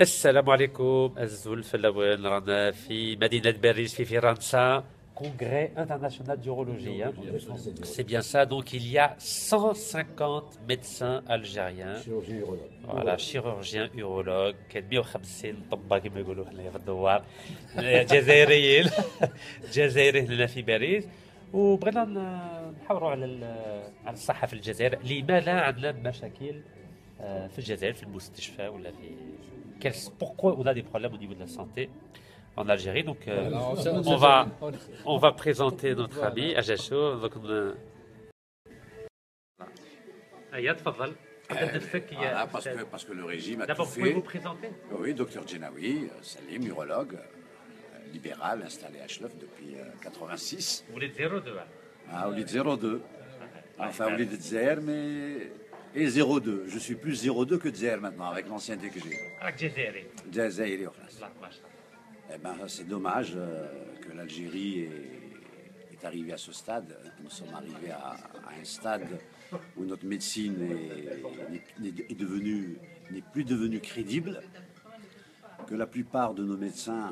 السلام عليكم الزول الأول رانا في مدينة باريس في فرنسا. Congrès international d'urologie, hein. C'est bien ça. Donc il y a 150 médecins algériens. chirurgien urologue. Voilà, chirurgiens urologues. كان 150 طباخ كما يقولوا حنا في الدوار جزائريين جزائريين هنا في باريس. وبغينا نحاوروا على الصحة في الجزائر. لما لا عندنا مشاكل في الجزائر في المستشفى ولا في pourquoi on a des problèmes au niveau de la santé en Algérie. Donc, on va présenter notre ami Ajachou. Donc, Aya, tfadal. Voilà, parce que le régime a tout D'abord, fait. pouvez-vous présenter? Oui, docteur Djenaoui, Salim, urologue, libéral, installé à Chlef depuis 86. Vous êtes 02. Ah, au lit 02. Enfin, au lit de Dzer, mais. Et 02. Je suis plus 02 que Dzer maintenant, avec l'ancienneté que j'ai. Ah, Jazairi. Djazairi, au France. Allah, mashallah. Eh ben, c'est dommage que l'Algérie est arrivée à ce stade. Nous sommes arrivés à un stade où notre médecine n'est plus devenue crédible, que la plupart de nos médecins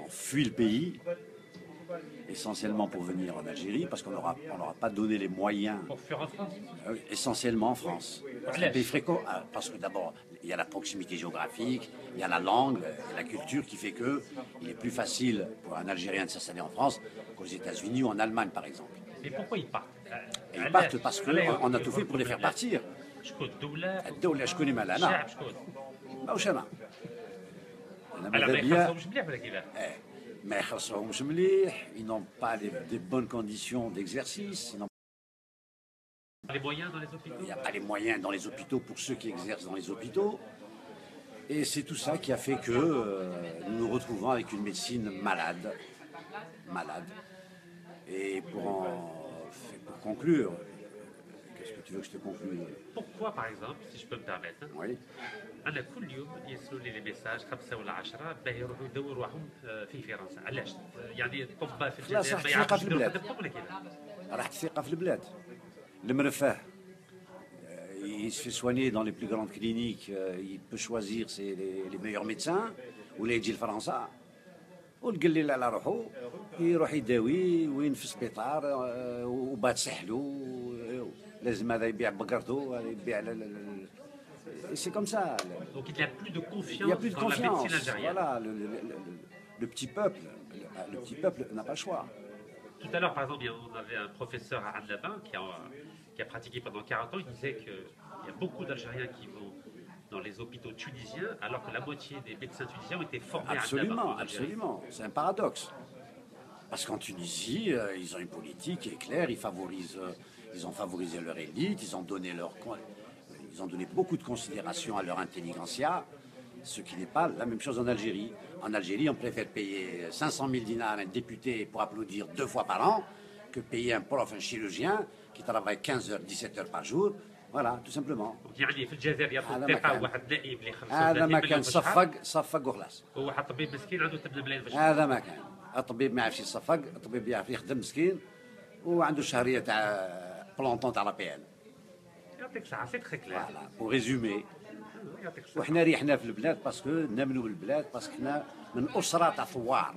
ont fui le pays, essentiellement pour venir en Algérie, parce qu'on n'aura pas donné les moyens. Pour faire en France? Essentiellement en France. C'est un pays fréquent, parce que d'abord, il y a la proximité géographique, il y a la langue, et la culture qui fait que il est plus facile pour un Algérien de s'installer en France qu'aux États-Unis ou en Allemagne, par exemple. Mais pourquoi ils partent? Et ils partent parce qu'on a tout fait pour les faire partir. شكون الدولة؟ الدولة شكون مالها؟ الشعب أنا شكون؟ ماهوش أنا. أنا على ما ماذا بيا يخلصهمش مليح ولا كيفاه؟ ما يخلصوهمش مليح. Ils n'ont pas des bonnes conditions d'exercice. Les moyens dans les hôpitaux? Il n'y a pas les moyens dans les hôpitaux pour ceux qui exercent dans les hôpitaux. Et c'est tout ça qui a fait que nous nous retrouvons avec une médecine malade. Malade. Et pour conclure, qu'est-ce que tu veux que je te conclue? Pourquoi, par exemple, si je peux me permettre, Oui. أنا كل يوم يرسلوا لي ميساج 5 ولا 10 باه يروحوا يدوروا روحهم في فرنسا. علاش؟ يعني الطب في خلاص، الجزائر ما راح يعرفوش في يديروا البلاد. خدمتهم ولا كيفاه؟ راحت الثقة في البلاد. المرفاه. Il se fait soigner dans les plus grandes cliniques. Il peut choisir les meilleurs médecins. ولا يجي لفرنسا والقليل على روحه يروح يداوي وين في السبيطار وبات سحلو لازم هذا يبيع بقرته هذا يبيع c'est comme ça. Donc il n'y a plus de Il n'y a confiance plus de dans la médecine confiance. algérienne. Voilà, le petit peuple, n'a pas le choix. Tout à l'heure, par exemple, on avait un professeur à Annabin qui a pratiqué pendant 40 ans. Il disait qu'il y a beaucoup d'Algériens qui vont dans les hôpitaux tunisiens, alors que la moitié des médecins tunisiens ont été formés à Annabin. Absolument, absolument. C'est un paradoxe. Parce qu'en Tunisie, ils ont une politique qui est claire. Ils ont favorisé leur élite. Ils ont donné beaucoup de considération à leur intelligentsia, ce qui n'est pas la même chose en Algérie. En Algérie, on préfère payer 500 000 dinars à un député pour applaudir 2 fois par an que payer un prof, un chirurgien qui travaille 15 heures, 17 heures par jour. Voilà, tout simplement. يعني في الجزائر ياخذ ثقه واحد نائب اللي هذا ما 35 كان مليون في الشهر، صفق وخلاص. وواحد طبيب مسكين عنده 8 ملايين في الشهر. هذا ما كان. الطبيب ما يعرفش يصفق، الطبيب يعرف يخدم مسكين وعنده شهريه تاع بلونطون تاع لابيل. يعطيك الصحه، سي تخي كلير. فوالا بو ريزومي. يعطيك الصحه. وحنا ريحنا في البلاد باسكو نامنوا بالبلاد باسكو حنا من اسره تاع ثوار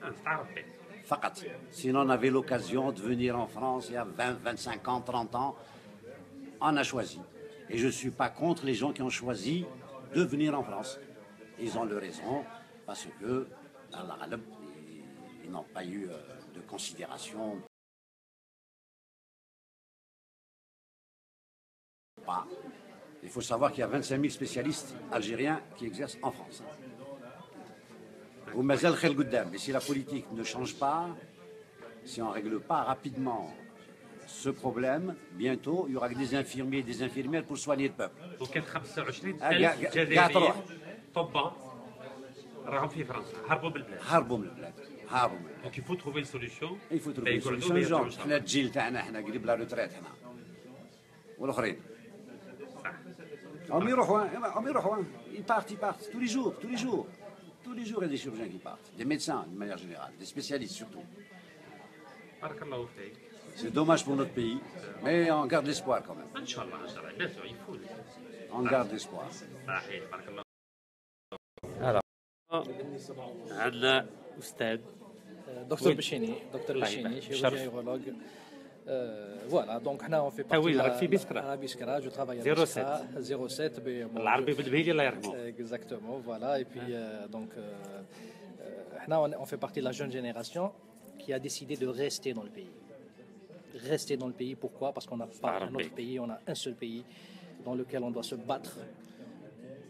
نستعرف به. فقط. Sinon on avait l'occasion de venir en France il y a 20, 25 ans, 30 ans. On a choisi. Et je ne suis pas contre les gens qui ont choisi de venir en France. Ils ont leur raison parce que Allah Ghalib, ils n'ont pas eu de considération. Pas. Il faut savoir qu'il y a 25 000 spécialistes algériens qui exercent en France. ومازال خير قدام. Mais si la politique ne change pas, si on ne règle pas rapidement ce problème, bientôt il y aura que des infirmiers et des infirmières pour soigner le peuple. وكان 25 قاع ألف تروح. جزائريين طباء راهم في فرنسا هربوا بالبلاد. هربوا من البلاد. هربوا من البلاد. دونك يفو تروفي سوليسيون. Il faut trouver une solution urgente. حنا الجيل تاعنا حنا قريب لا روتريت حنا. والاخرين. هم يروحوا. Ils partent tous les jours. Tous les jours, il y a des chirurgiens qui partent. Des médecins, de manière générale. Des spécialistes surtout. بارك الله فيك. C'est dommage pour notre pays, mais on garde l'espoir quand même. ان شاء الله ان شاء الله، bien sûr يفو. On garde l'espoir. صحيح، بارك الله. عندنا استاذ دكتور بشيني chirurgien voilà donc حنا on fait partie راك في بسكرة بسكرة جو travaille à 07 العربي بالبهيلي الله يرحمه. exactement voilà et puis donc حنا on fait partie de la jeune génération qui a décidé de rester dans le pays. Rester dans le pays, pourquoi? Parce qu'on n'a pas un autre pays, on a un seul pays dans lequel on doit se battre.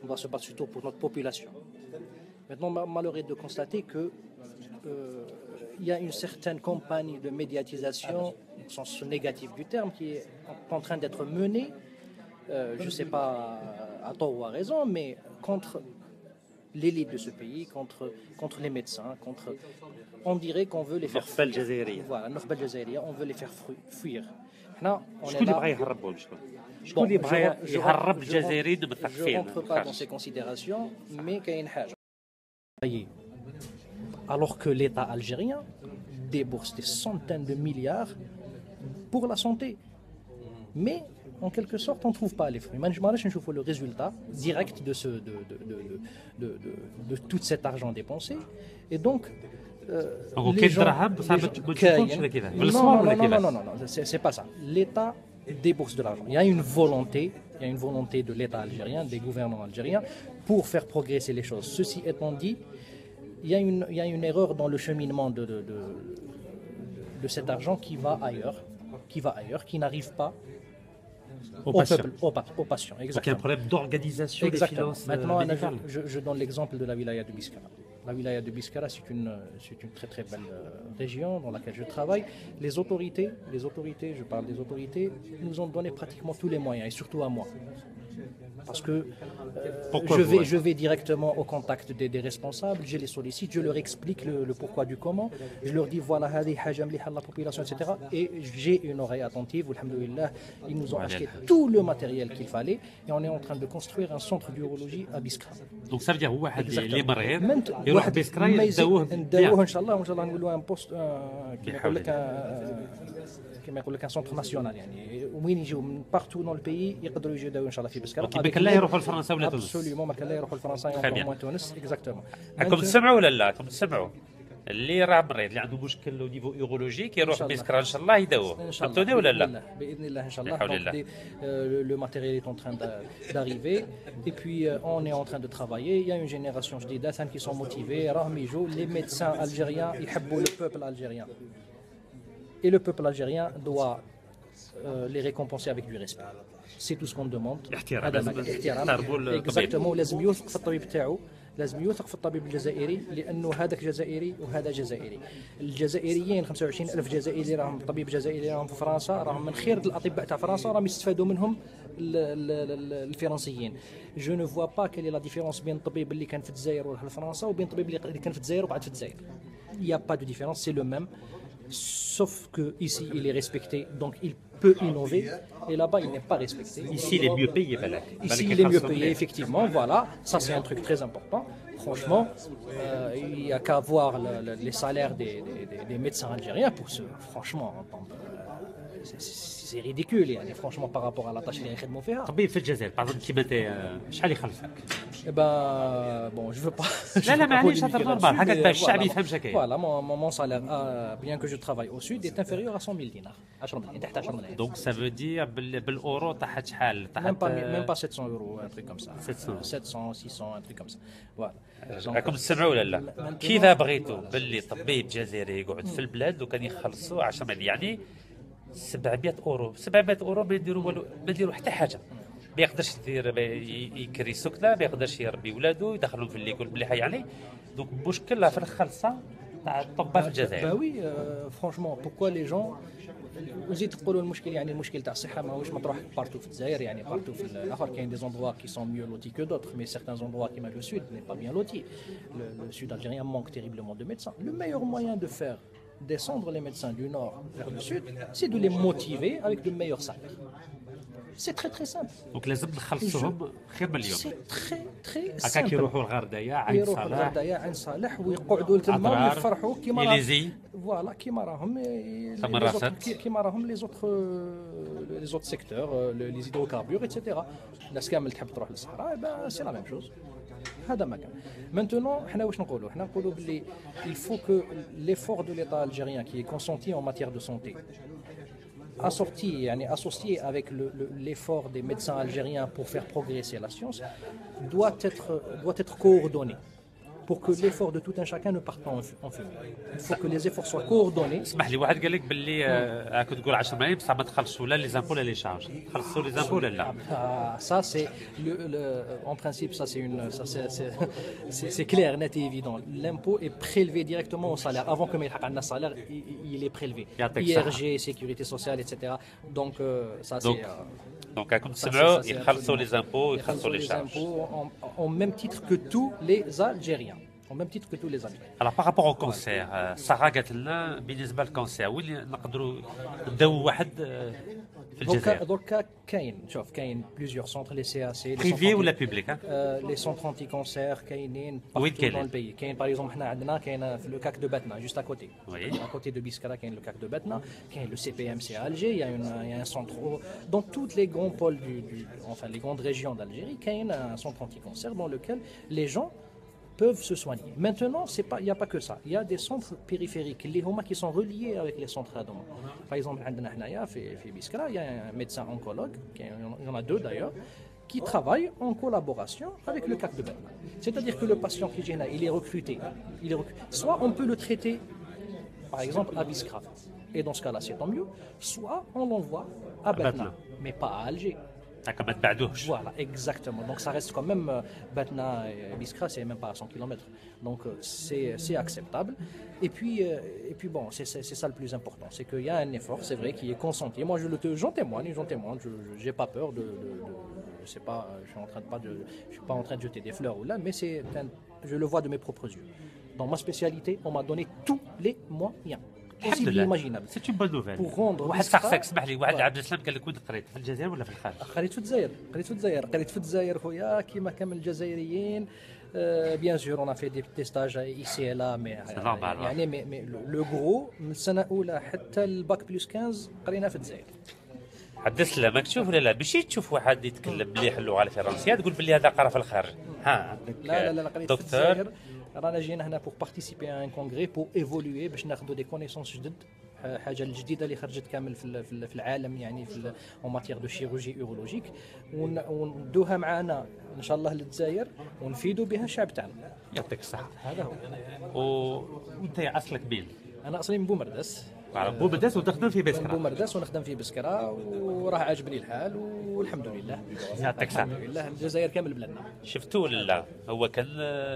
On doit se battre surtout pour notre population. Maintenant, malheureux est de constater que il y a une certaine campagne de médiatisation, au sens négatif du terme, qui est en train d'être menée, je ne sais pas à tort ou à raison, mais contre l'élite de ce pays, contre les médecins, on dirait qu'on veut les faire fuir. Voilà, on veut les faire fuir. شكون اللي بغى يهربهم شكون اللي بغى يهرب الجزائريين من الثقافيين؟ Je ne rentre pas dans ces considérations, mais qu'il y a une حاجة. Alors que l'État algérien débourse des centaines de milliards pour la santé. Mais en quelque sorte, on ne trouve pas les fruits. Maintenant, je vois le résultat direct de tout cet argent dépensé. Et donc, les gens... Non, c'est pas ça. L'État débourse de l'argent. Il y a une volonté de l'État algérien, des gouvernements algériens, pour faire progresser les choses. Ceci étant dit, il y a une erreur dans le cheminement de cet argent qui va ailleurs, qui n'arrive pas aux patients. Donc il y a un problème d'organisation des finances. Maintenant, je donne l'exemple de la wilaya de Biskra. La wilaya de Biskra, c'est une très très belle région dans laquelle je travaille. Les autorités, je parle des autorités, nous ont donné pratiquement tous les moyens, et surtout à moi. Parce que je vais directement au contact des responsables, je les sollicite, je leur explique le pourquoi du comment, je leur dis voilà, la population, etc. Et j'ai une oreille attentive, alhamdoulilah, ils nous ont acheté tout le matériel qu'il fallait et on est en train de construire un centre d'urologie à Biskra. Donc ça veut dire واحد اللي مريض يروح بسكرة يداووه ان شاء الله نقولوا ان بوست كما يقول لك ان سونتر ناسيونال يعني وين يجيو من بارتو دون البيي يقدروا يجيو يداووا ان شاء الله في بسكره. كيما كان لا يروحوا لفرنسا ولا تونس. ابسوليومون ما كان لا يروحوا لفرنسا ولا تونس اكزاكتومون. راكم تسمعوا ولا لا؟ راكم تسمعوا اللي راه مريض اللي عنده مشكل لو نيفو اورولوجيك يروح بسكرة ان شاء الله يداووه. فهمتوني ولا لا؟ باذن الله ان شاء الله. Le matériel est en train d'arriver et puis on est en train de travailler. Il y a une génération جديده qui sont motivés راهم يجوا. Les médecins algériens يحبوا le peuple algérien et le peuple algérien doit les récompenser avec du respect. C'est tout ce qu'on demande. Exactement. لازم يوثق في الطبيب تاعو، لازم يوثق في الطبيب الجزائري لانه هذاك جزائري وهذا جزائري. الجزائريين 25,000 جزائري راهم طبيب جزائري راهم في فرنسا، راهم من خير الاطباء تاع فرنسا، راهم يستفادوا منهم الفرنسيين. جو نو فوا با كال لا ديفيرونس بين الطبيب اللي كان في الجزائر وراح لفرنسا وبين الطبيب اللي كان في الجزائر وبعد في الجزائر. Il n'y a pas de différence, c'est le même. Sauf que ici il est respecté, donc il peut innover, et là-bas il n'est pas respecté. Ici il est mieux payé, ici il est mieux payé, effectivement, voilà, ça c'est un truc très important. Franchement, il n'y a qu'à voir les salaires des médecins algériens pour ce, franchement, c'est ridicule, يعني, franchement, par rapport à la tâche اللي يخدموا فيها. طبيب في الجزائر بعض كيما انت شحال يخلفك؟ Eh ben, bon, je veux pas. لا معليش هذا نورمال حاجه باش الشعب يفهم شكاين. Voilà, mon salaire, bien que je travaille au sud, est inférieur à 100,000 dinars. 10 ملايين تحت 10 ملايين. Donc ça veut dire بالاورو تحت شحال؟ Même pas 700 euros, un truc comme ça. 700 600, un truc comme ça. Voilà. راكم تسمعوا ولا لا؟ كيف بغيتوا باللي طبيب جزائري يقعد في البلاد وكان يخلصوا 10 ملايين يعني 700 اورو 700 اورو ما يديروا حتى حاجه. ما يقدرش يكري سكنه، ما يقدرش يربي ولادو يدخلهم في الليكول مليحه يعني. دونك مشكله في الخلصه تاع الطباء في الجزائر. وي فرانشمون بوكوا لي جون وزيد تقولوا المشكل يعني المشكل تاع الصحه ماهوش مطروح بارتو في الجزائر يعني بارتو في الاخر كاين دي زوندروا كي سون ميو لوتي كو دوتر مي سيغتان زوندروا كيما لو سود ني با بيان لوتي. Le sud algérien manque terriblement de médecins. Le meilleur moyen de faire descendre les médecins du nord vers le sud, c'est de les motiver avec de meilleurs salaires. C'est très très simple. Donc لازم نخلصوهم خير من اليوم. C'est très très simple. هكاك يروحوا لغردايا عين صالح ويقعدوا تما ويفرحوا كيما إليزي. فوالا كيما راهم كيما راهم لي زوت سيكتور لي هيدروكاربور ايتترا. الناس كامل تحب تروح للصحراء سي لا ميم شوز. هذا ما كان. Maintenant, حنا واش نقولوا؟ حنا نقولوا باللي il faut que l'effort de l'État algérien qui est consenti en matière de santé assorti, associé avec l'effort des médecins algériens pour faire progresser la science, doit être coordonné pour que l'effort de tout un chacun ne parte pas en fumée. Il faut que les efforts soient coordonnés. اسمح لي واحد قال لك باللي كنت تقول 10 ملايين بصح ما تخلصوا لا لي زامبو لا لي شارج تخلصوا لي زامبو ولا لا Ça, c'est en principe, ça c'est clair, net et évident. L'impôt est prélevé directement au salaire. Avant que le salaire, il est prélevé. IRG, sécurité sociale, etc. Donc ça c'est. Donc راكم تسمعوا يخلصوا لي زامبو يخلصوا لي شارج. Au même titre que tous les Algériens. Au même titre que tous les Algériens. Alors par rapport au cancer, سارة قالت لنا بالنسبة للكانسير وين نقدروا نداو واحد في الجزائر؟ دركا كاين plusieurs centres les CAC بريفي ولا بيبليك؟ les centres anti-cancer كاينين وين partout dans le pays. كاين par exemple حنا عندنا كاين في le CAC de Batna juste à côté. À côté de Biskra كاين le CAC de Batna, كاين le CPMC à Alger, il y a un centre dans toutes les grands pôles enfin les grandes régions d'Algérie, كاين un centre anti-cancer dans lequel les gens peuvent se soigner. Maintenant, il n'y a pas que ça. Il y a des centres périphériques qui sont reliés avec les centres Adoma. Par exemple, à Biskra, il y a un médecin oncologue, il y en a deux d'ailleurs, qui travaillent en collaboration avec le CAC de Batna. C'est-à-dire que le patient qui vient là, il est recruté. Soit on peut le traiter, par exemple, à Biskra, et dans ce cas-là, c'est tant mieux, soit on l'envoie à Batna, mais pas à Alger. Voilà, exactement. Donc ça reste quand même Batna et Biskra, c'est même pas à 100 km. Donc c'est acceptable. Et puis bon, c'est ça le plus important, c'est qu'il y a un effort, c'est vrai, qui est consenti. Moi j'en témoigne. Je n'ai pas peur je sais pas, je suis pas en train de jeter des fleurs ou là, mais je le vois de mes propres yeux. Dans ma spécialité, on m'a donné tous les moyens. C'est une bonne nouvelle. Pour rendre واحد سقسك اسمح لي واحد عبد السلام قال لك وين قريت في الجزائر ولا في الخارج؟ قريت في الجزائر خويا كيما كامل الجزائريين. Bien sûr, on a fait des stages ici et là, mais le gros من السنة الأولى حتى الباك بلس 15 قرينا في الجزائر. عبد السلام راك تشوف ولا لا ماشي تشوف واحد يتكلم مليح اللغة الفرنسية تقول باللي هذا قرا في الخارج. لا قريت في الجزائر. رانا جينا هنا pour participer à un congrès pour évoluer باش ناخذوا des connaissances جدد. حاجه الجديده اللي خرجت كامل في العالم يعني في en matière de chirurgie urologique وندوها معنا ان شاء الله للجزائر ونفيدوا بها الشعب تاعنا. يعطيك الصحة. هذا هو. وانت اصلك بين؟ انا اصلي من بومرداس. بومرداس وتخدم في بسكرة. بومرداس ونخدم في بسكرة وراه عاجبني الحال والحمد لله. يعطيك الصحة. الحمد لله الجزائر كامل بلادنا. شفتوا ولا لا؟ هو كان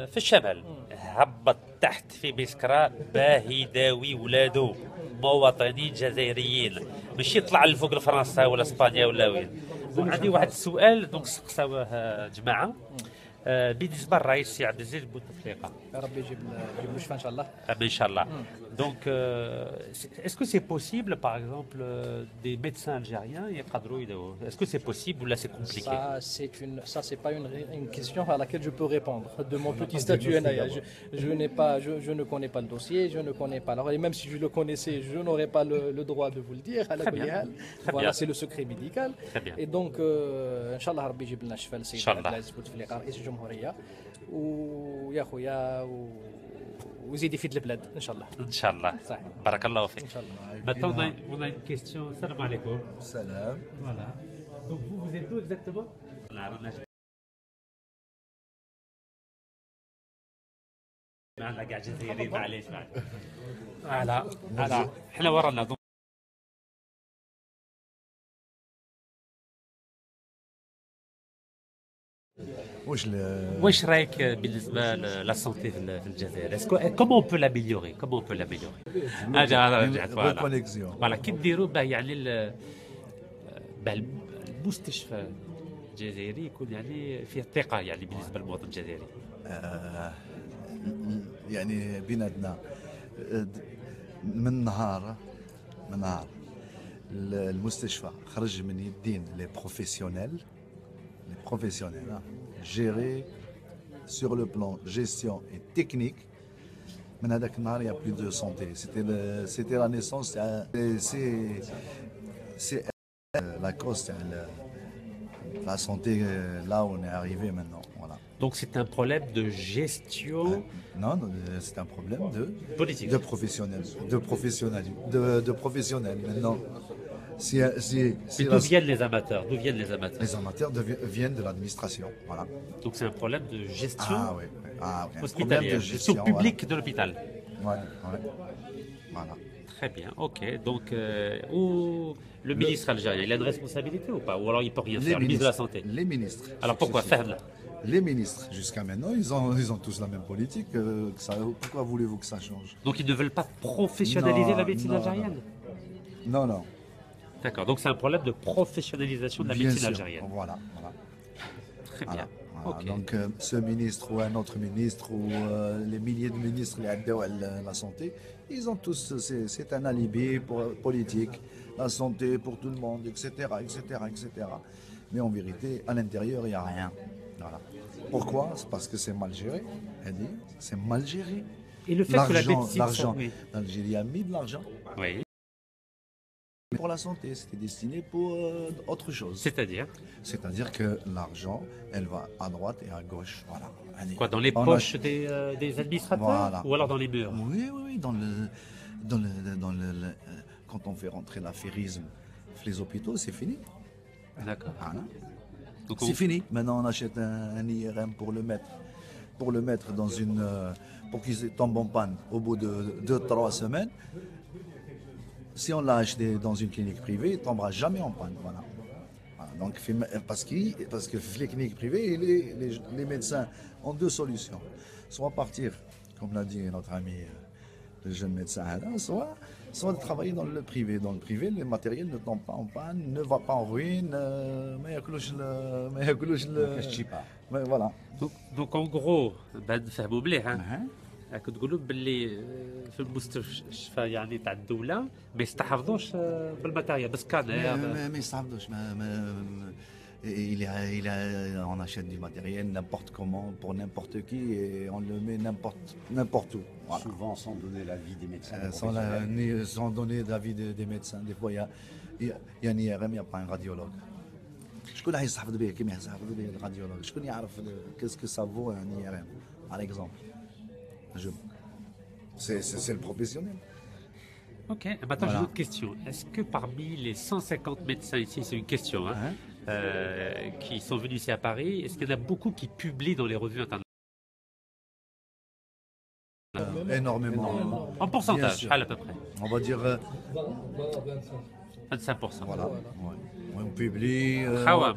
في الشمال هبط تحت في بسكرة باهي يداوي ولادو مواطنين جزائريين ماشي يطلع لفوق لفرنسا ولا اسبانيا ولا وين. عندي واحد السؤال دونك سقساوه جماعه بالنسبه للرئيس السي عبد العزيز بوتفليقه. يا ربي يجيب له الشفاء ان شاء الله. ان شاء الله. Donc, est-ce que c'est possible, par exemple, des médecins algériens est-ce que c'est possible ou là c'est compliqué? Ça c'est pas une question à laquelle je peux répondre. De mon petit statut, je ne connais pas le dossier, je ne connais pas. Alors, et même si je le connaissais, je n'aurais pas le droit de vous le dire. Voilà, c'est le secret médical. Et donc, Inch'Allah, Rabbi يجيب لنا الشفاء للسيد عبد العزيز بوتفليقه رئيس الجمهوريه ويا خويا ويزيد يفيد البلاد ان شاء الله. ان شاء الله. صحيح. بارك الله فيك. ان شاء الله. Maintenant, on a une question. Salam alaikum. Salam. Voilà. Donc vous êtes où exactement? معنا قاعد جزائري معليش على احنا ورانا. واش رايك بالنسبه لا سونتي في الجزائر؟ كومون بو لاميليوري فوالا كي ديروا باه يعني باه المستشفى الجزائري يكون يعني فيه ثقه يعني بالنسبه للمواطن الجزائري. يعني بيناتنا من نهار المستشفى خرج من يدين لي بروفيسيونيل géré sur le plan gestion et technique. من هذاك النهار il y a plus de santé. C'était la naissance. C'est la cause La santé, là, on est arrivé maintenant. Voilà. Donc c'est un problème de gestion Non, non, c'est un problème politique. de professionnel. De professionnel. Maintenant, si Mais d'où viennent les amateurs? D'où viennent les amateurs? les amateurs viennent de l'administration. Voilà. Donc c'est un problème de gestion Ah oui. Ah, oui. Un problème hospitalière, de gestion gestion publique de l'hôpital. Voilà. Ouais. Voilà. Très bien, ok. Donc, le ministre algérien, il a une responsabilité ou pas? Ou alors il peut rien faire, le ministre de la Santé. Les ministres. Alors pourquoi faire là? Les ministres, jusqu'à maintenant, ils ont tous la même politique. Pourquoi voulez-vous que ça change? Donc ils ne veulent pas professionnaliser Non, la médecine non, algérienne? Non, non. D'accord, donc c'est un problème de professionnalisation de la Bien médecine sûr. algérienne. Voilà. Très bien. Voilà. Ok. Donc, ce ministre ou un autre ministre ou les milliers de ministres la santé, ils ont tous, c'est un alibi politique, la santé pour tout le monde, etc., etc., etc. Mais en vérité, à l'intérieur, il n'y a rien. Voilà. Pourquoi? C'est parce que c'est mal géré. C'est mal géré. Et le fait que la médecine... L'argent, Oui. l'Algérie a mis de l'argent Oui. pour la santé, c'était destiné pour autre chose. C'est-à-dire que l'argent, elle va à droite et à gauche. Voilà. Allez. Quoi, dans les poches des administrateurs? Voilà. Ou alors dans les murs? Oui, quand on fait rentrer l'affairisme, les hôpitaux, c'est fini. D'accord. Voilà. Donc, C'est fini. Maintenant, on achète un IRM pour le mettre dans pour qu'il tombe en panne au bout de 2-3 semaines. Si on l'a acheté dans une clinique privée, il ne tombera jamais en panne. Voilà. Donc, parce que les cliniques privées, les médecins ont deux solutions. Soit partir, comme l'a dit notre ami, le jeune médecin, soit de travailler dans le privé. Dans le privé, le matériel ne tombe pas en panne, ne va pas en ruine, mais voilà. Donc en gros, نفهموا مليح راك تقولوا باللي في المستشفى يعني تاع الدوله ما يستحفظوش بالماتيريال بالسكانر. Mais ça on achète du matériel n'importe comment, pour n'importe qui, et on le met n'importe où. Voilà. Souvent sans donner l'avis des médecins. Sans donner l'avis des médecins. Des fois, il y a un IRM, il n'y a pas un radiologue. شكون يستحفظ به كيما يستحفظ به الراديولوج؟ شكون يعرف qu'est-ce que ça vaut un IRM, par exemple? C'est le professionnel. Ok, maintenant j'ai une autre question. Est-ce que parmi les 150 médecins ici, c'est une question, qui sont venus ici à Paris, est-ce qu'il y en a beaucoup qui publient dans les revues internationales? Énormément. En pourcentage, à peu près. On va dire 25%. voilà. Ouais. On publie.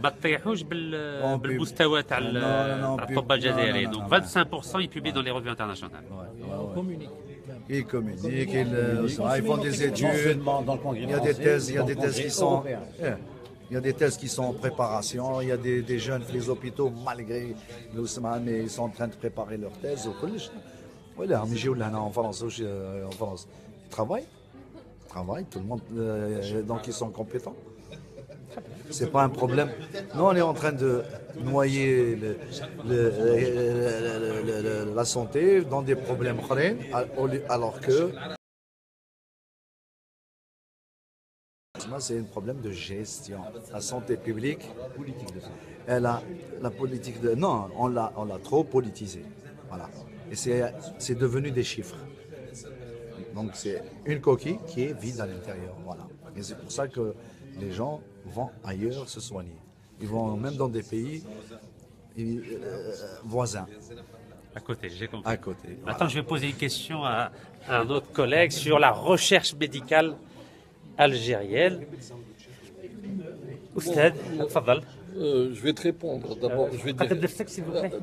ما تطيحوش بالمستوى تاع الطب الجزائري. Donc 25% ils publient dans les revues internationales. On communique. Ils communiquent, ils font des études. Il y a des thèses qui sont. Il y a des thèses qui sont en préparation. Il y a des jeunes les hôpitaux, malgré l'Ousmane, mais ils sont en train de préparer leurs thèses au collège. Voilà, en France, ils travaillent, tout le monde, donc ils sont compétents. C'est pas un problème. Nous, on est en train de noyer la santé dans des problèmes alors que c'est un problème de gestion. La santé publique, elle a la politique de... Non, on l'a trop politisé. Voilà. Et c'est devenu des chiffres. Donc c'est une coquille qui est vide à l'intérieur. Voilà. Et c'est pour ça que les gens vont ailleurs se soigner. Ils vont même dans des pays voisins. À côté, j'ai compris. À côté. Voilà. Attends, je vais poser une question à un autre collègue sur la recherche médicale algérienne. Oustad, tfadal. Je vais te répondre. D'abord, je vais dire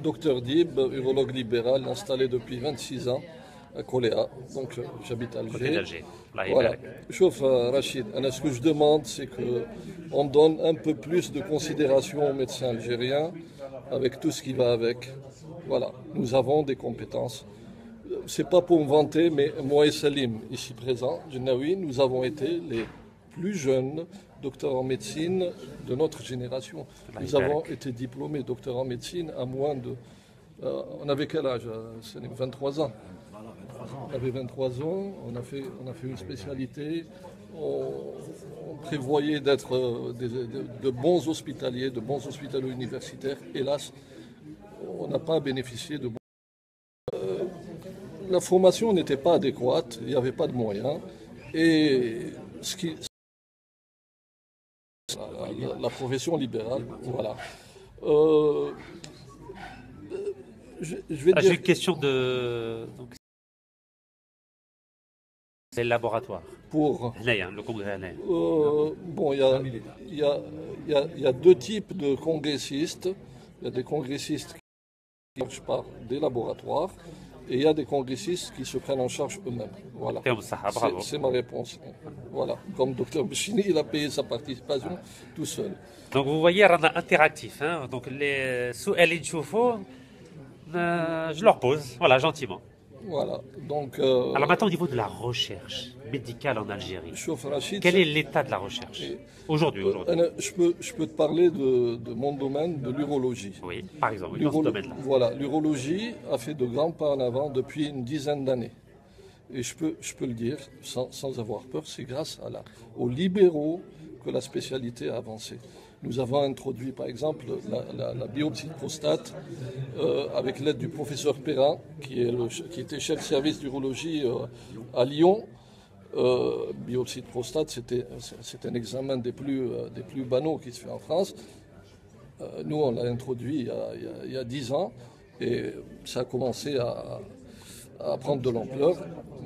docteur Dib, urologue libéral, installé depuis 26 ans à Coléa. Donc, j'habite à Alger. Voilà. Chauffe, Rachid, ce que je demande, c'est qu'on donne un peu plus de considération aux médecins algériens avec tout ce qui va avec. Voilà. Nous avons des compétences. C'est pas pour me vanter, mais moi et Salim, ici présents, Jenaoui, nous avons été les plus jeunes docteurs en médecine de notre génération. Nous avons été diplômés docteurs en médecine à moins de... on avait quel âge? 23 ans. On avait 23 ans, on a fait une spécialité on prévoyait d'être de bons hospitaliers, de bons hospitaliers universitaires. Hélas, on n'a pas bénéficié de bons. La formation n'était pas adéquate, il n'y avait pas de moyens. Et la profession libérale, voilà. Je vais dire... J'ai une question de... C'est le laboratoire. Pour... le congrès. Bon, il y a deux types de congressistes. Il y a des congressistes qui marchent par des laboratoires et il y a des congressistes qui se prennent en charge eux-mêmes. Voilà. C'est ma réponse. Voilà. Comme Dr Bechini, il a payé sa participation tout seul. Donc vous voyez, on a interactif. Hein? Donc les sous-élèves je leur pose, voilà, gentiment. Voilà. Donc, alors maintenant, au niveau de la recherche médicale en Algérie, quel est l'état de la recherche aujourd'hui? Je peux te parler de mon domaine, de l'urologie. Oui, par exemple, dans ce domaine-là. Voilà, l'urologie a fait de grands pas en avant depuis une dizaine d'années. Et je peux le dire sans avoir peur, c'est grâce aux libéraux que la spécialité a avancé. Nous avons introduit, par exemple, la biopsie de prostate avec l'aide du professeur Perrin, qui était chef de service d'urologie à Lyon. Biopsie de prostate, c'est un examen des plus banaux qui se fait en France. Nous, on l'a introduit il y a 10 ans et ça a commencé à prendre de l'ampleur.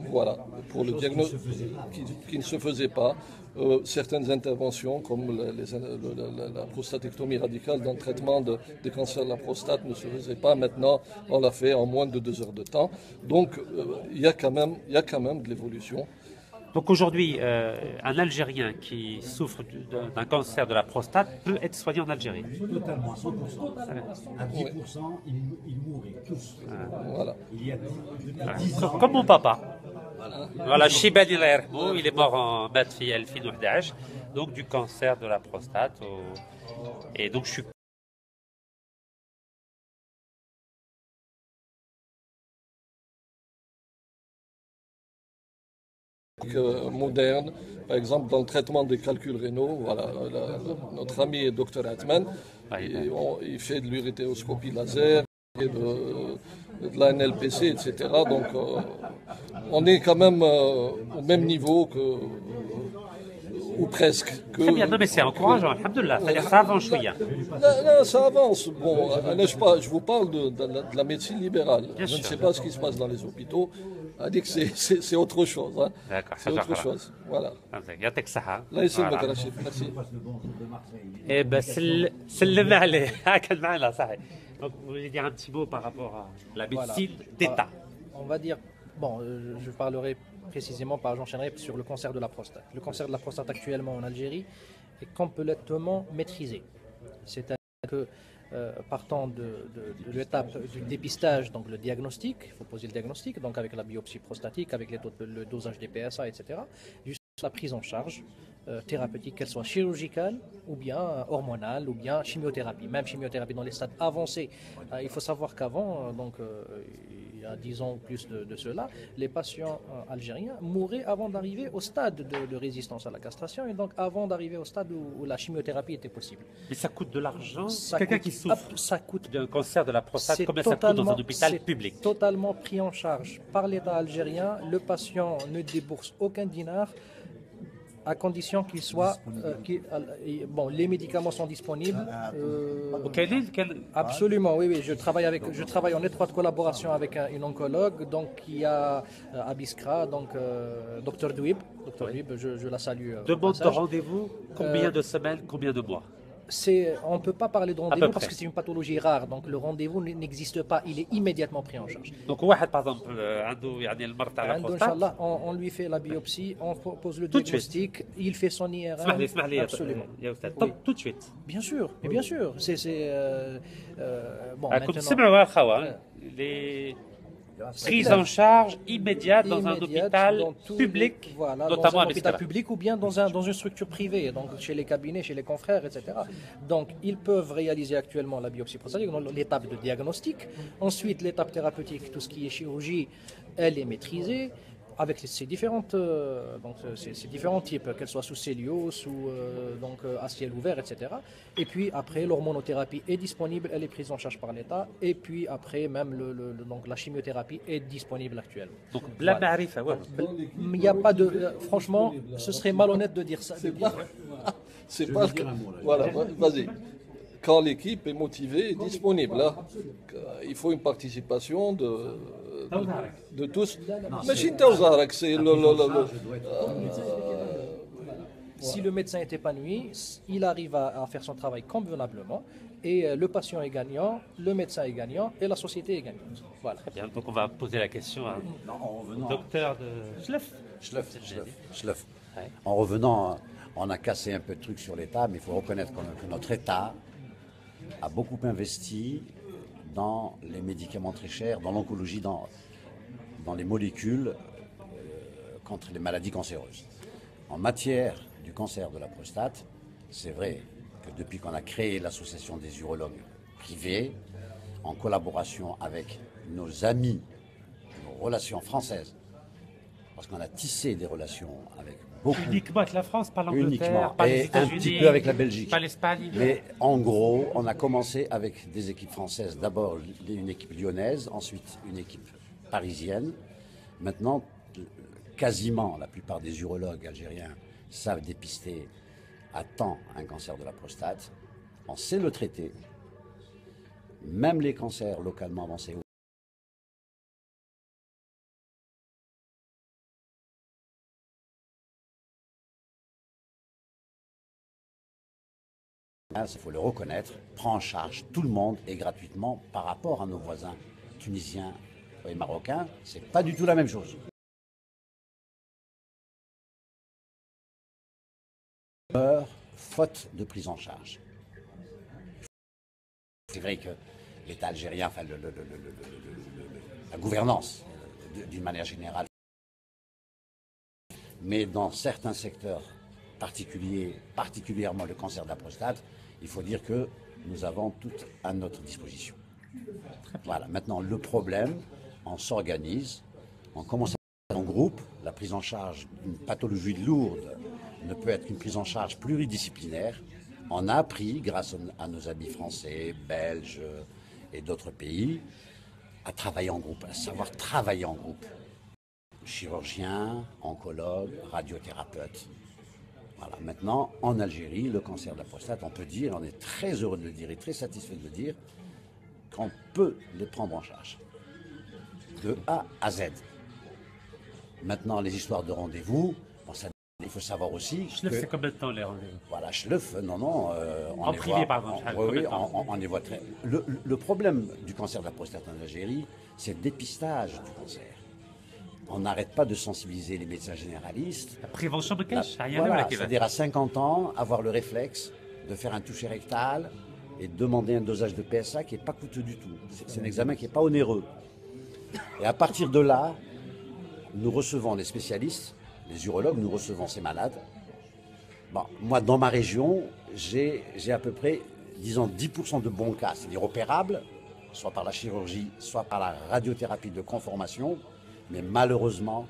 Voilà, pour le diagnostic qui ne se faisait pas. Certaines interventions comme la prostatectomie radicale dans le traitement des cancers de la prostate ne se faisaient pas. Maintenant, on l'a fait en moins de 2 heures de temps. Donc, il y a quand même de l'évolution. Donc aujourd'hui, un Algérien qui souffre d'un cancer de la prostate peut être soigné en Algérie. Totalement, 100%. À 10%, ils mourraient tous. Voilà. Il y a 10 ans. Comme mon papa. Voilà, Chibani Allah yarhamou, il est mort en mars 2011, donc du cancer de la prostate. Et donc je suis moderne, par exemple dans le traitement des calculs rénaux, voilà, notre ami Dr Atman, il fait de l'urétéroscopie laser, et de la NLPC, etc. Donc on est quand même au même niveau ou presque. Très bien, non mais c'est encourageant, alhamdoulilah, c'est-à-dire ça avance chouïa. Non, ça avance. Bon, je vous parle de la médecine libérale. Je ne sais pas ce qui se passe dans les hôpitaux. Elle dit que c'est autre chose. Hein. D'accord, c'est autre chose. Voilà. يعطيك الصحة. الله يسلمك رشيد. Merci. Eh ben, سلم عليه. كان معنا صحيح. Donc, vous voulez dire un petit mot par rapport à la médecine d'État? On va dire, bon, je parlerai précisément, j'enchaînerai sur le cancer de la prostate. Le cancer de la prostate actuellement en Algérie est complètement maîtrisé. C'est-à-dire que partant de l'étape du dépistage, donc le diagnostic, il faut poser le diagnostic, donc avec la biopsie prostatique, avec le dosage des PSA, etc., jusqu'à la prise en charge thérapeutique, qu'elle soit chirurgicale ou bien hormonale ou bien chimiothérapie. Même chimiothérapie dans les stades avancés. Il faut savoir qu'avant, il y a 10 ans ou plus de cela, les patients algériens mouraient avant d'arriver au stade de résistance à la castration et donc avant d'arriver au stade où la chimiothérapie était possible. Mais ça coûte de l'argent. Quelqu'un qui souffre d'un cancer de la prostate, combien ça coûte dans un hôpital public? Totalement pris en charge par l'État algérien. Le patient ne débourse aucun dinar, à condition qu'il soit... bon, les médicaments sont disponibles. Absolument, oui. Je travaille en étroite collaboration avec une oncologue, donc qui a à Biskra, donc Dr Douib. Dr Douib, je la salue. Demande de rendez-vous, combien de semaines, combien de mois? On ne peut pas parler de rendez-vous parce que c'est une pathologie rare, donc le rendez-vous n'existe pas, il est immédiatement pris en charge. Donc, par exemple, on lui fait la biopsie, on pose le diagnostic, il fait son IRM. Absolument. Tout de suite. Bien sûr, mais bien sûr. Bon, les prise en charge immédiate dans un hôpital public, voilà, notamment dans un hôpital public ou bien dans une structure privée, donc chez les cabinets, chez les confrères, etc. Donc ils peuvent réaliser actuellement la biopsie prostatique dans l'étape de diagnostic. Ensuite, l'étape thérapeutique, tout ce qui est chirurgie, elle est maîtrisée. avec ces différentes, ces différents types, qu'elles soient sous cellulose, sous à ciel ouvert, etc. Et puis après, l'hormonothérapie est disponible, elle est prise en charge par l'État. Et puis après, même donc la chimiothérapie est disponible actuellement. Donc, il n'y a pas de. Franchement, ce serait malhonnête de dire ça. C'est parce que. Voilà, vas-y. Quand l'équipe est motivée et disponible, là, il faut une participation de tous. Mais si c'est si le médecin est épanoui, il arrive à faire son travail convenablement et le patient est gagnant, le médecin est gagnant et la société est gagnante. Voilà. Très bien, donc on va poser la question au docteur de Schleff. Ouais. En revenant, on a cassé un peu de trucs sur l'État, mais il faut reconnaître que notre État a beaucoup investi dans les médicaments très chers, dans l'oncologie, dans les molécules contre les maladies cancéreuses. En matière du cancer de la prostate, c'est vrai que depuis qu'on a créé l'association des urologues privés, en collaboration avec nos amis, nos relations françaises, parce qu'on a tissé des relations avec beaucoup. Uniquement avec la France, pas l'Angleterre, pas les États-Unis, un petit peu avec la Belgique, pas l'Espagne. Mais en gros, on a commencé avec des équipes françaises. D'abord une équipe lyonnaise, ensuite une équipe parisienne. Maintenant, quasiment la plupart des urologues algériens savent dépister à temps un cancer de la prostate. On sait le traiter. Même les cancers localement avancés. Il faut le reconnaître, prend en charge tout le monde et gratuitement par rapport à nos voisins tunisiens et marocains. C'est pas du tout la même chose. Faute de prise en charge. C'est vrai que l'État algérien, enfin la gouvernance d'une manière générale, mais dans certains secteurs particuliers, particulièrement le cancer de la prostate, il faut dire que nous avons tout à notre disposition. Voilà, maintenant le problème, on s'organise, on commence en groupe, la prise en charge d'une pathologie lourde ne peut être qu'une prise en charge pluridisciplinaire. On a appris, grâce à nos amis français, belges et d'autres pays, à travailler en groupe, à savoir travailler en groupe. Chirurgiens, oncologues, radiothérapeutes. Voilà. Maintenant, en Algérie, le cancer de la prostate, on peut dire, on est très heureux de le dire et très satisfait de le dire, qu'on peut les prendre en charge. De A à Z. Maintenant, les histoires de rendez-vous, bon, ça, il faut savoir aussi. Schleff, c'est combien de temps les rendez-vous? Voilà, Schleff, non, on en les privé, voit, par exemple. Oui, on les voit très. Le problème du cancer de la prostate en Algérie, c'est le dépistage du cancer. On n'arrête pas de sensibiliser les médecins généralistes. La prévention de cache, voilà, c'est-à-dire à 50 ans, avoir le réflexe de faire un toucher rectal et de demander un dosage de PSA qui n'est pas coûteux du tout. C'est un examen qui n'est pas onéreux. Et à partir de là, nous recevons les spécialistes, les urologues, nous recevons ces malades. Bon, moi, dans ma région, j'ai à peu près, disons, 10% de bons cas, c'est-à-dire opérables, soit par la chirurgie, soit par la radiothérapie de conformation. Mais malheureusement,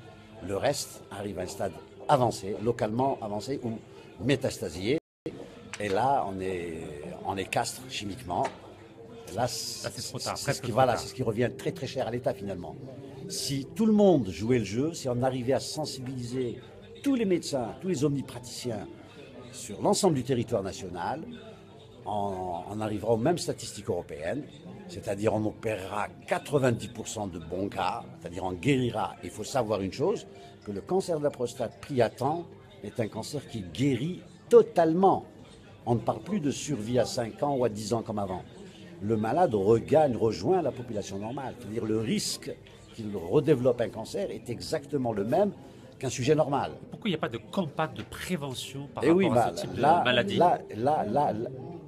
le reste arrive à un stade avancé, localement avancé ou métastasié. Et là, on est castre chimiquement. Et là, c'est ce qui revient très très cher à l'État finalement. Si tout le monde jouait le jeu, si on arrivait à sensibiliser tous les médecins, tous les omnipraticiens sur l'ensemble du territoire national, on arrivera aux mêmes statistiques européennes, c'est-à-dire on opérera 90% de bons cas, c'est-à-dire on guérira. Il faut savoir une chose, que le cancer de la prostate pris à temps est un cancer qui guérit totalement. On ne parle plus de survie à 5 ans ou à 10 ans comme avant. Le malade rejoint la population normale, c'est-à-dire le risque qu'il redéveloppe un cancer est exactement le même qu'un sujet normal. Pourquoi il n'y a pas de campagne de prévention par rapport à ce type de maladie?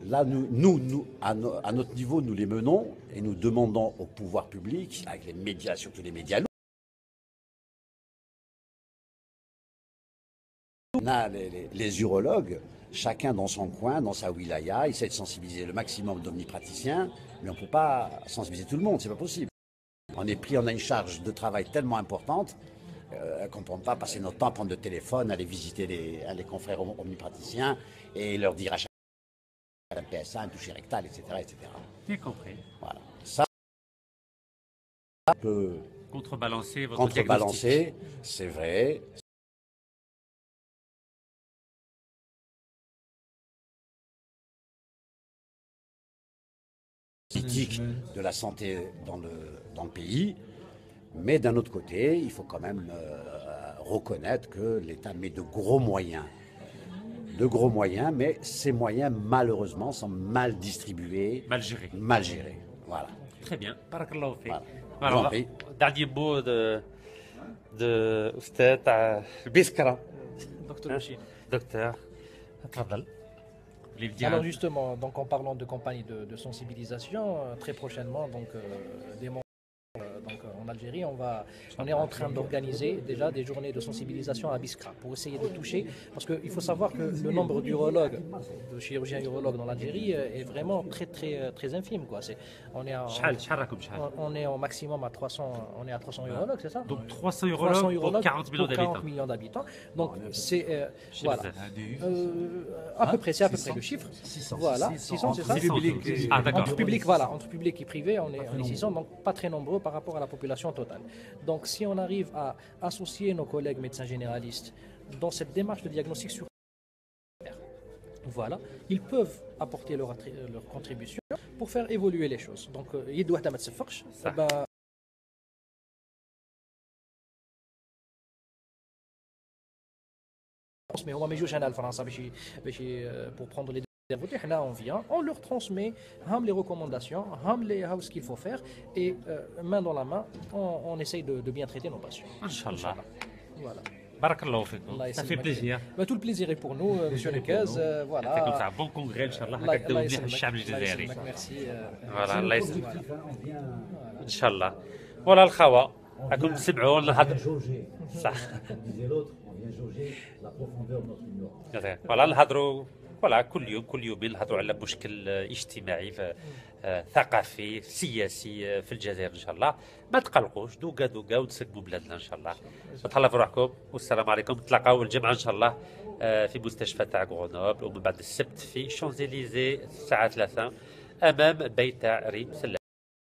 Là, nous à notre niveau, nous les menons et nous demandons au pouvoir public, avec les médias, surtout les médias lourds, on a les urologues, chacun dans son coin, dans sa wilaya, essaie de sensibiliser le maximum d'omnipraticiens, mais on ne peut pas sensibiliser tout le monde, c'est pas possible. On a une charge de travail tellement importante, qu'on ne peut pas passer notre temps à prendre le téléphone, aller visiter les confrères omnipraticiens et leur dire à chaque fois un PSA, un toucher rectal, etc. etc. Bien compris. Voilà. Ça peut Contrebalancer votre contrebalancer, c'est vrai. Politique de la santé dans le pays, mais d'un autre côté, il faut quand même reconnaître que l'État met de gros moyens, mais ces moyens, malheureusement, sont mal distribués, mal gérés. Voilà. Très bien. Barakallahu fi. Voilà. Alors, dernier mot de Oustad Biskra. Docteur Bachir. Docteur, تفضل. Alors justement, donc en parlant de campagne de sensibilisation, très prochainement, donc en Algérie, on est en train d'organiser déjà des journées de sensibilisation à Biskra pour essayer de toucher, parce qu'il faut savoir que le nombre d'urologues, de chirurgiens urologues dans l'Algérie est vraiment très infime, quoi. On est au maximum à 300, on est à 300 urologues, c'est ça? Donc 300 urologues pour 40 millions d'habitants. Donc c'est voilà, à peu près, c'est à peu près le chiffre. 600. Voilà, 600, c'est ça? Entre public, voilà, entre public et privé, on est 600, donc pas très nombreux par rapport à la population totale. Donc si on arrive à associer nos collègues médecins généralistes dans cette démarche de diagnostic sur voilà, ils peuvent apporter leur contribution pour faire évoluer les choses. Donc il doit être mais on pour prendre les là, on vient, on leur transmet les recommandations, ce qu'il faut faire, et main dans la main, on essaye de bien traiter nos patients. Inch'Allah. Voilà. Barakallahu fikum. Ça fait plaisir. Tout le plaisir est pour nous, monsieur Nekaz. Voilà. Comme ça, bon congrès, Inch'Allah. Merci. Voilà, Allah يسلمك. إن شاء الله. Voilà الخوا. راكم تسمعوا نهضر. صح. Voilà نهضروا. فوالا كل يوم نهضروا على مشكل اجتماعي ثقافي سياسي في الجزائر ان شاء الله. ما تقلقوش، دوكا ونسقموا بلادنا ان شاء الله. تهلاو في روحكم والسلام عليكم. نتلاقاو الجمعه ان شاء الله في مستشفى تاع غرونوبل، ومن بعد السبت في شونزيليزي الساعه 3 امام بيت تاع ريم سلام.